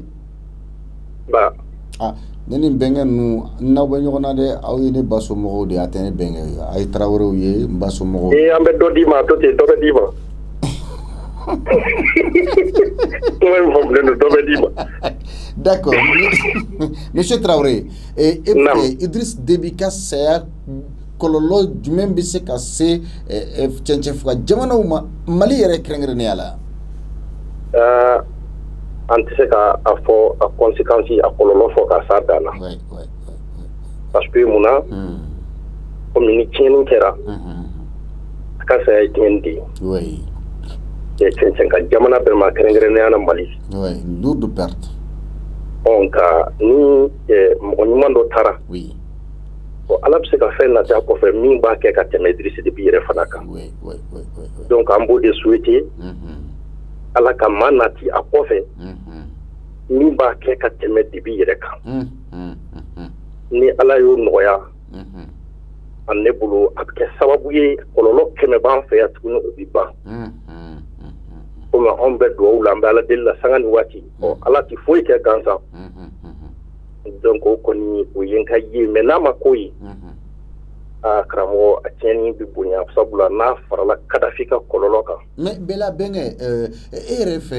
Ba. Ah neni bengen nu na ba nyona de aw ni baso mo de atene bengen ay Traoré ye baso mo ambe do di ma to te do di ma d'accord monsieur Traoré Idriss Déby ka saya kololo jumem bi se ka se fuka jamana uma Mali yere krengre ne ala antise ka afo a conséquence a kololo fo ka sadana parce que muna communiquer kera ka sa tendi oui et c'est ka jamana be ma krengre ne ana Mali oui lourde perte on ka ni on mando tara oui o ala be se ka fe na ta ko fe min ba ke ka teme Idriss Déby yere fanaka oui donc ambo de souhaiter ala ka manati a kofe min ba ke ka teme Déby yere kan ni ala yo noya an ne bolo a ke sababu ye kololo keme ban fe ya tuguni o bi ban comme on be do wula be ala della sangani wati o ala ti foyi ke gansa donc o koni o yenka ye menama koyi kramo a tieni bi bunya sabula na farala kadafika kololo kan mais bela benge RF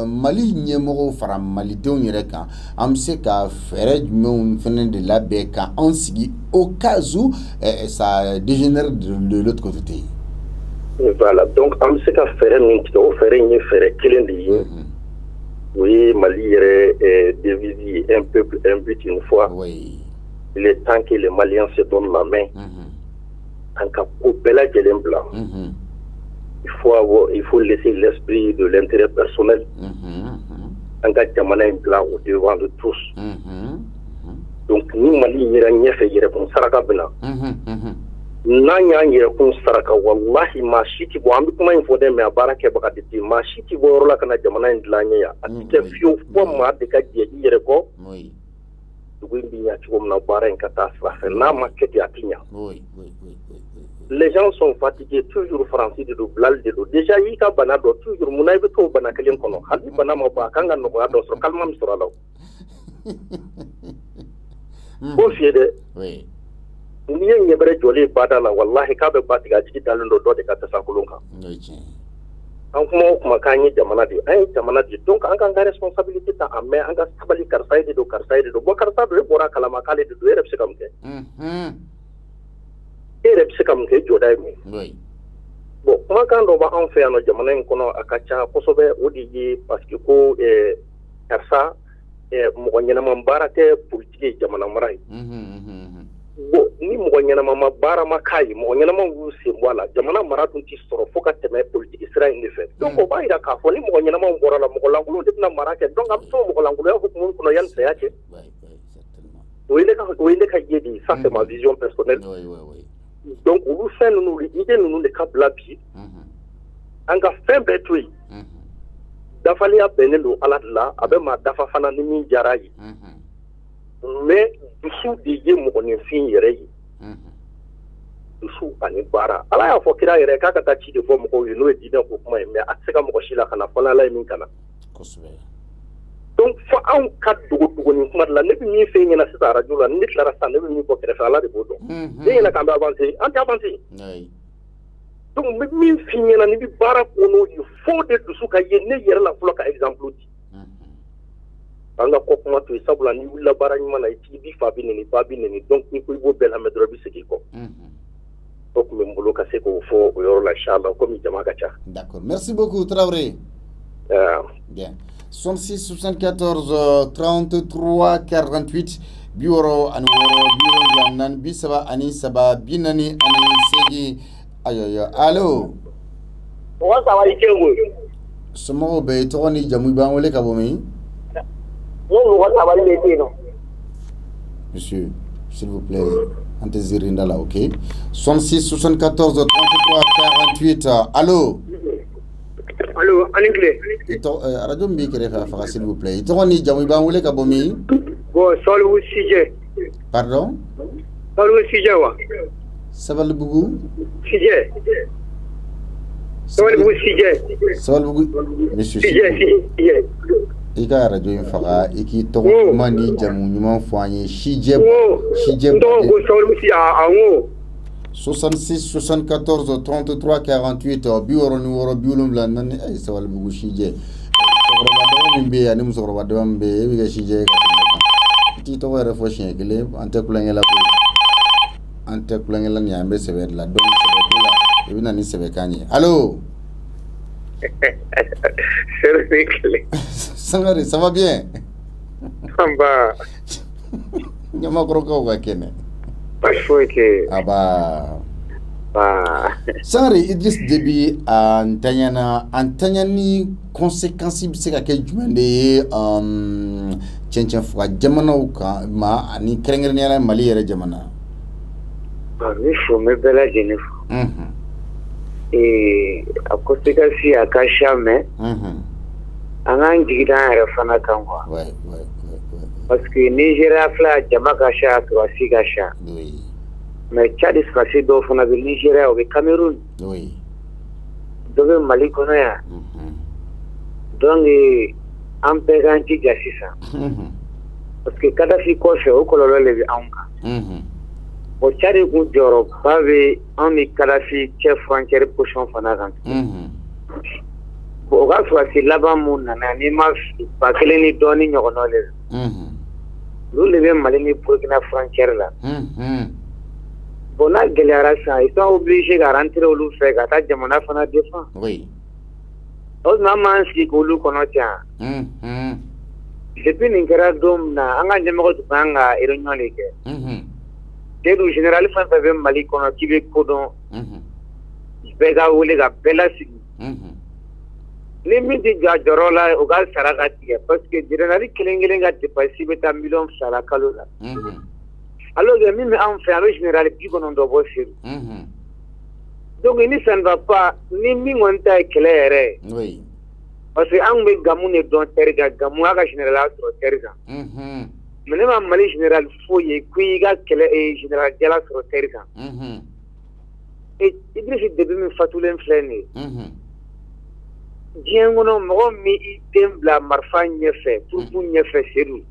Mali nyemoro fara Mali don yere kan am se ka fere mon fenen de la be kan on sigi au cas où ça dégénère de l'autre côté. Voilà, donc am se ka fere min ti o fere ni fere kelendi oui Mali yere divisé un peuple un but une fois. Oui. Il est temps que les Maliens se donnent la main. En cas où Bella Djelem Blanc, il faut laisser l'esprit de l'intérêt personnel. En cas de blanc au devant de tous. Donc, nous, Mali, il y a un fait, il y a un saraka blanc. Nanya il y a un saraka, wallahi, ma chiti, bo, ambi kuma infode, me abara ke baka diti, ma chiti, bo, rola kana jamana indlanya, atike fiyo, kwa ma, deka diye, il y a ko. Oui. Les gens sont fatigués, toujours français de doublage de l'eau. Déjà, il y a banado, toujours mounaibe to banakalian kono. Hadi banama ba kanga no ba do so kalmam soralo. Bon fiede. Oui. Ni nyebre joli badala wallahi ka be batiga jiki dalendo do de kata sakulunka. Oui. An kuma kanyi jamana di ay jamana di donc an kan ga responsabilité ta amme an ga sabali karsaide do bo karsa do bora kala makale do erep sekam ke erep sekam ke jodai mi oui bon kuma kan do ba an fe ano jamana en kono akacha kosobe odi parce que ko karsa mo nyana mambarate politique jamana marai bo ni mo nyana mama bara makai mo nyana mangu wala jamana maratun ti soro foka teme politique sira indi fe donc o bayira ka fo ni mo nyana man bora la mo langulo de na marake donc am so mo langulo ya hukumu kono yan se yake oui le ka yedi ça c'est ma vision personnelle oui donc ou fait nous idée nous de ka blabi anga fe betui dafali ya benelo ala la abe ma dafa fana ni min jarayi mais dusu de ye mo ni fin yere yi dusu ani bara ala ya fo kira yere ka ta ci de fo mo ko no e dina ko kuma mais atseka mo ko shila kana fala la min kana kosbe donc fo an ka dugo ni kuma la ne bi mi fe nyina sa radio la ni clara sa ne bi mi ko kere fa la de bodo ni na kan ba avancer anti avancer oui donc mi fi nyina ni bi bara ko no il faut de dusu ka ye ne yere la flo ka exemple di anga ko kuma to sabula ni wala barani mana ti bi fa bi ni donc ni ko bo bela medro bi seki ko donc me mbolo ka se ko fo o yoro la inshallah ko mi jama gacha d'accord merci beaucoup Traoré bien 66 74 33 48 biworo ani woro biworo nan bisaba ani saba binani ani segi ayo allo wa sawari kengo somo be to ni jamu ban wole ka bomi no wa sawari le tino monsieur s'il vous plaît ante zirinda là OK 66 74 33 48 allo allo anglais ito radio mbi kere fa s'il vous plaît to ni jamu ban wole ka bomi bo solu sije pardon solu sije wa sabal bugu sije solu sije monsieur sije ika radio infaga iki to mani jamu nyuma fanye shije ndo go solu si anwo 66 74 33 48 biworo ni woro biulum la nan ay sawal bugu shije roba do mbe ani muso roba do mbe wiga shije ti to wara fo chien kele ante kulangela nyambe sever la donc c'est là et bien ni sebe kanye allô Sangari ça va bien samba nyama kroko wa kene pasfoike aba Sangari Idriss Déby antanyani conséquences bi se ka ke jumande chenchen fuka jamana uka ma ani kerengere ne Mali yere jamana mi fo me bela jeni a conséquences akasha me angan jigida yere fana kan kwa ouais parce que Nigeria fla jama kasha Croatie kasha oui mais Tchad is do fana be Nigeria ou be Cameroun oui do Mali kono ya donc en peganti jasisa parce que Kadhafi ko fe o kololo le bi anka o Tchad ku joro bave en ni Kadhafi chef frontière position fana kan o ga so asi laba mun na ni ma ba kele ni doni nyogono le lu le be Mali ni Burkina frontière la bona geliara sa ils sont obligés de rentrer au fait gata jamana fana défend oui os na man si ko lu kono tia depuis ninkara dom na anga nyemo to banga ironyo leke de du général fa be Mali kono kibe kodon bega wole ga bela sigi ni mi di ga jorola o ga saraka tia parce que général kelengele ga dépasser beta million sala kalola alors que même en fait avec général qui qu'on doit bosser donc ça ne va pas ni mi ngonta clair oui parce que en me gamune don terga gamu aga général sur terga mais même Mali général foye kuiga kele et général jala sur terga et Idriss Déby me fatulen fleni diengono mo mi tembla marfanye fe turpu nyefe seru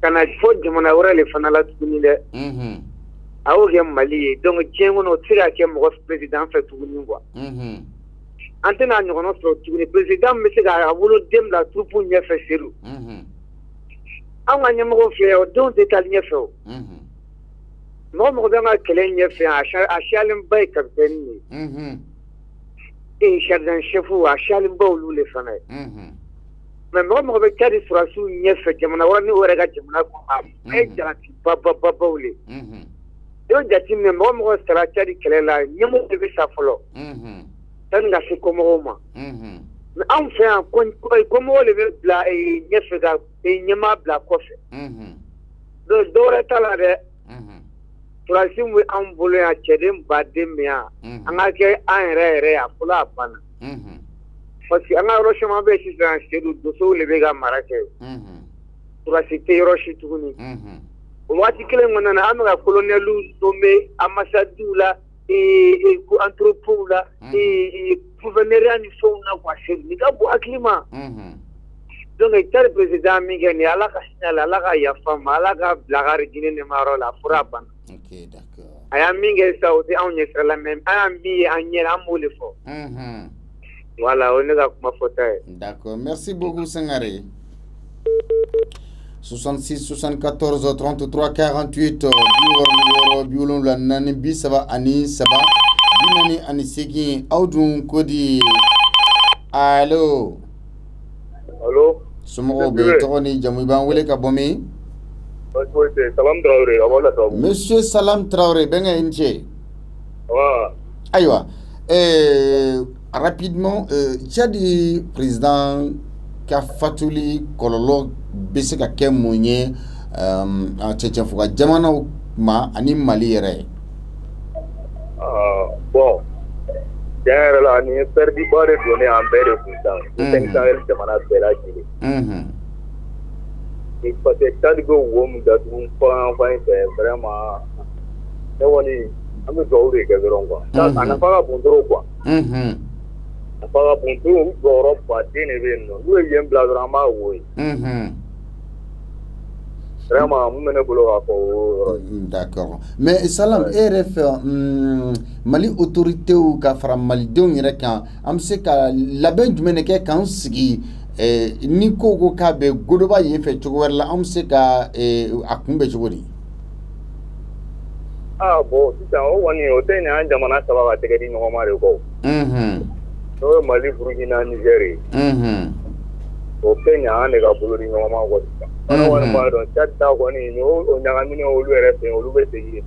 kana fo jamana wara le fana la tuguni de awo ke Mali donc jengo no tira ke mo président fait tuguni quoi antena nyono so tuguni président me se ga awolo dem la troupe nya fe seru anga nyamo ko fe o don de tal nya fe mo da kele nya fe a shalim bay capitaine ni e chardan chefu a shalim bawlu le fana mais mo be kadi surasu nyefe jamana wani ore ga jamana ko am e jarati baba wule yo jati me mo sala kadi kelela nyamo be sa folo tan ga se ko mo ma mais am fe an ko mo le bla e nyefe ga e nyama bla ko fe do retala de surasu mu am bolo ya chedem badem ya anga ke an re ya fula bana parce que anga roche ma be sisan sedu doso le be ga marake pour assister roche tuguni o wati kele ngona na amga colonelu dombe ambassadeur la et ku entrepôt la et gouverneur ni fo na kwa sedu ni ga bo aklima donc le président Miguel ni ala ka signal ala ka ya fama ala ka blagar gine ne maro la fura ban OK d'accord aya Miguel saudi on y sera la même ambi anyela amole fo voilà, on est là pour ma photo. D'accord, merci beaucoup Sangare. 66 74 33 48 biwolo la nani bi saba ani saba binani ani segi audun kodi. Allô. Allô. Somɔgɔw bɛ tɔgɔ ni jamu b'an wele ka bɔ min? Monsieur Salam Traoré, bɛnkɛ i ni ce. Ayiwa, rapidement, Tchadi président ka fatuli kɔlɔlɔ bɛ se ka kɛ mun ye cɛncɛnfoka jamanaw ma ani Mali yɛrɛ? Bon, tiɲɛ yɛrɛ la nin ye perte ba de donnen an bɛɛ de kun sisan, Sahel jamana bɛɛ lajɛlen. Parce que Tchad bɛ wo min datugu fan in fɛ vraiment ne kɔni an bɛ dugawu de kɛ dɔrɔn quoi. A nafa ka bon trop quoi. A nafa ka bon trop, u jɔyɔrɔ baden de bɛ yen nɔ. N'u ye yen bila dɔrɔn an b'a wo yen. Vraiment mun bɛ ne bolo k'a fɔ o yɔrɔ. D'accord. Mais Salam, e yɛrɛ fɛ Mali autorités ka fara Malidenw yɛrɛ kan, an bɛ se ka labɛn jumɛn de kɛ k'an sigi ni ko k'a bɛ godoba yen fɛ cogo wɛrɛ la, an bɛ se ka a kunbɛn cogo di? Bon, sisan o kɔni o tɛ nin an jamana saba ka tɛgɛ di ɲɔgɔn ma de kɔ. N'o ye Mali, Burukina, Niger ye. O tɛ nin an de ka bolo di ɲɔgɔn ma kɔ sisan. An kɔni b'a dɔn Tchad ta kɔni o ɲagaminen olu yɛrɛ fɛ yen olu bɛ segin.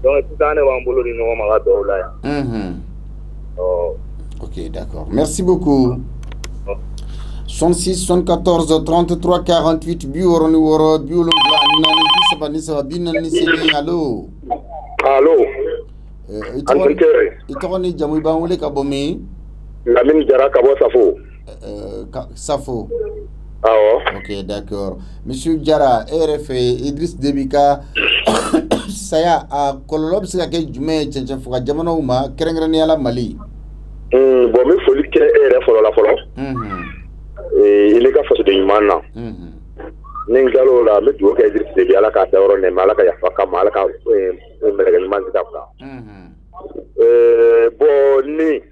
Donc sisan an de b'an bolo di ɲɔgɔn ma ka bɛn o la yan. Ok, d'accord. Merci beaucoup. 66 74 33 48 biwɔrɔ ni wɔɔrɔ 74 40 40 allo. Allo. I tɔgɔ ni jamu i b'an wele ka bɔ min? Lamini Jara ka bɔ Safo. Safo. Awɔ. Ok, d'accord. Monsieur Jara, e yɛrɛ fɛ Idriss Déby ka saya a kɔlɔlɔ bɛ se ka kɛ jumɛn ye cɛncɛnfoka jamanaw ma kɛrɛnkɛrɛnnenya la Mali? Bon, n bɛ foli kɛ e yɛrɛ fɔlɔ la fɔlɔ. I ni ka fasoden ɲuman na. Ni n tilal'o la n bɛ dugawu kɛ Idriss Déby Ala k'a dayɔrɔ nɛɛma, Ala ka yafa k'a ma, Ala ka mɛlɛkɛ ɲuman di k'a kan. Bon ni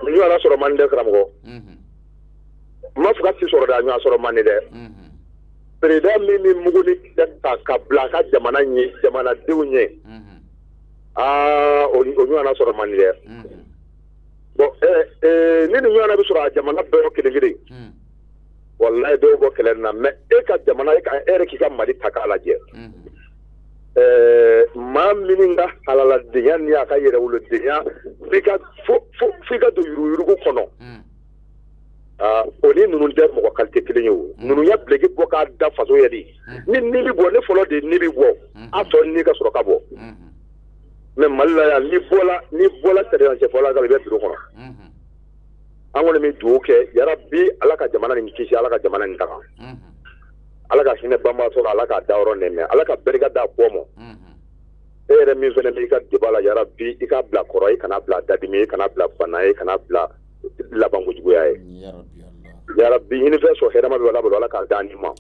ɲɔgɔnna sɔrɔ man di dɛ karamɔgɔ. N m'a fɔ ka si sɔrɔ dɛ, a ɲɔgɔn sɔrɔ man di dɛ. Président min bɛ muguli ka bila a ka jamana ɲɛ, jamanadenw ɲɛ. O ɲɔgɔnna sɔrɔ man di dɛ. Bon, ni nin ɲɔgɔnna bɛ sɔrɔ a jamana bɛɛ yɔrɔ kelen kelen. Wallahi dɔw bɔ kɛlɛ na, mais e ka jamana e yɛrɛ k'i ka Mali ta k'a lajɛ. Maa min ka halaladenya ni a ka yɛrɛwolodenya f'i ka don yuruguyurugu kɔnɔ. O ni ninnu tɛ mɔgɔ qualité kelen ye o. Ninnu ya bileki bɔ k'a da faso ye de. Ni bɛ bɔ, ne fɔlɔ de ni bɛ bɔ, a tɔ ni ka sɔrɔ ka bɔ. Mais Mali la yan ni bɔla sariya fɔla ka i bɛ bureau kɔnɔ. An kɔni bɛ dugawu kɛ yarabi Ala ka jamana nin kisi, Ala ka jamana nin taga. Ala ka hinɛ banbaatɔ la, Ala k'a dayɔrɔ nɛɛmɛ, Ala ka barika d'a bɔ ma. E yɛrɛ min fɛnɛ bɛ i ka débat la yarabi i k'a bila kɔrɔ, i kana bila dadimi, i kana bila bana, i kana bila laban kojuguya ye. Yarabi ɲini fɛn sɔrɔ hɛrɛma bɛ Ala bolo, Ala k'a d'an ma.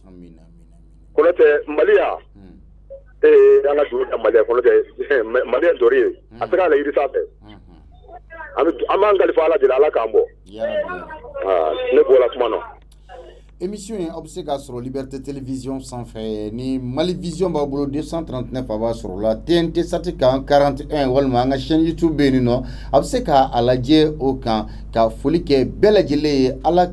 Kɔnɔ tɛ Mali yan. An ka dugu da Mali kɔnɔ tɛ Mali ye dɔri ye. A tɛ k'a la yiri sanfɛ. An b'an kalifa Ala de la, Ala k'an bɔ. Ne bɔra kuma na. Émission aw bɛ se k'a sɔrɔ Liberté Télévision sanfɛ ni Mali Vision b'a bolo 239 a b'a sɔrɔ la TNT sati kan 41 walima an ka chaîne YouTube bɛ yen nɔ a bɛ se k'a lajɛ o kan ka foli kɛ bɛɛ lajɛlen ye Ala